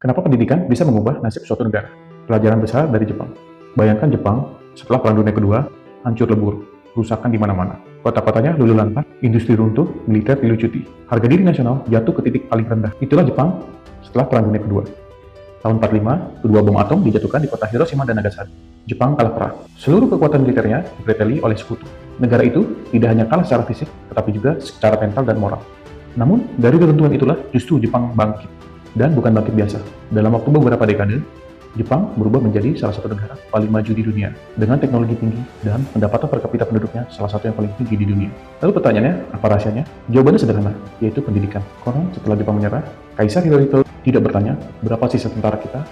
Kenapa pendidikan bisa mengubah nasib suatu negara? Pelajaran besar dari Jepang. Bayangkan Jepang setelah Perang Dunia Kedua hancur lebur, kerusakan di mana-mana. Kota-kotanya luluh lantak, industri runtuh, militer dilucuti. Harga diri nasional jatuh ke titik paling rendah. Itulah Jepang setelah Perang Dunia Kedua. Tahun 45, kedua bom atom dijatuhkan di kota Hiroshima dan Nagasaki. Jepang kalah perang. Seluruh kekuatan militernya dipreteli oleh sekutu. Negara itu tidak hanya kalah secara fisik, tetapi juga secara mental dan moral. Namun, dari keruntuhan itulah justru Jepang bangkit. Dan bukan bangkit biasa. Dalam waktu beberapa dekade, Jepang berubah menjadi salah satu negara paling maju di dunia dengan teknologi tinggi dan pendapatan per kapita penduduknya salah satu yang paling tinggi di dunia. Lalu pertanyaannya, apa rahasianya? Jawabannya sederhana, yaitu pendidikan. Konon setelah Jepang menyerah, Kaisar Hirohito tidak bertanya berapa sisa tentara kita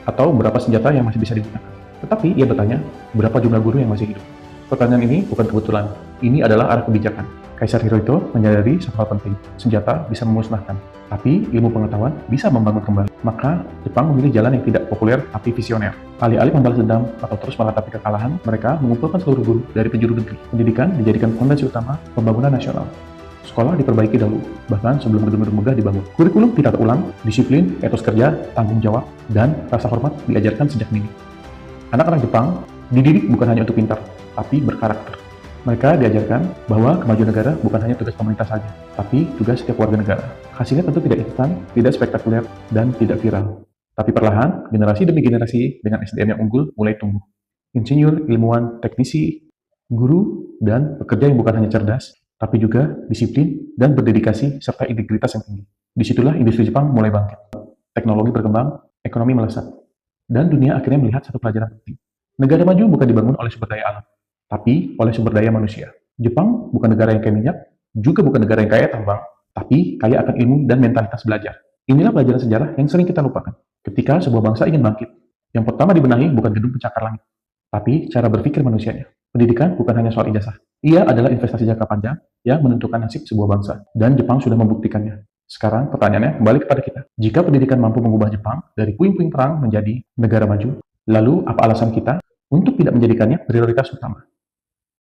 atau berapa senjata yang masih bisa digunakan. Tetapi ia bertanya berapa jumlah guru yang masih hidup. Pertanyaan ini bukan kebetulan, ini adalah arah kebijakan. Kaisar Hirohito menyadari satu hal penting, senjata bisa memusnahkan, tapi ilmu pengetahuan bisa membangun kembali. Maka Jepang memilih jalan yang tidak populer tapi visioner. Alih-alih membalas dendam atau terus meratapi kekalahan, mereka mengumpulkan seluruh guru dari penjuru negeri. Pendidikan dijadikan fondasi utama pembangunan nasional. Sekolah diperbaiki dahulu, bahkan sebelum gedung-gedung megah dibangun. Kurikulum ditata ulang, disiplin, etos kerja, tanggung jawab, dan rasa hormat diajarkan sejak dini. Anak-anak Jepang dididik bukan hanya untuk pintar, tapi berkarakter. Mereka diajarkan bahwa kemajuan negara bukan hanya tugas pemerintah saja, tapi juga setiap warga negara. Hasilnya tentu tidak instan, tidak spektakuler, dan tidak viral. Tapi perlahan, generasi demi generasi dengan SDM yang unggul mulai tumbuh. Insinyur, ilmuwan, teknisi, guru, dan pekerja yang bukan hanya cerdas, tapi juga disiplin dan berdedikasi serta integritas yang tinggi. Disitulah industri Jepang mulai bangkit. Teknologi berkembang, ekonomi melesat, dan dunia akhirnya melihat satu pelajaran penting. Negara maju bukan dibangun oleh sumber daya alam, tapi oleh sumber daya manusia. Jepang bukan negara yang kaya minyak, juga bukan negara yang kaya tambang, tapi kaya akan ilmu dan mentalitas belajar. Inilah pelajaran sejarah yang sering kita lupakan. Ketika sebuah bangsa ingin bangkit, yang pertama dibenahi bukan gedung pencakar langit, tapi cara berpikir manusianya. Pendidikan bukan hanya soal ijazah. Ia adalah investasi jangka panjang yang menentukan nasib sebuah bangsa. Dan Jepang sudah membuktikannya. Sekarang pertanyaannya kembali kepada kita. Jika pendidikan mampu mengubah Jepang dari puing-puing perang menjadi negara maju, lalu apa alasan kita untuk tidak menjadikannya prioritas utama?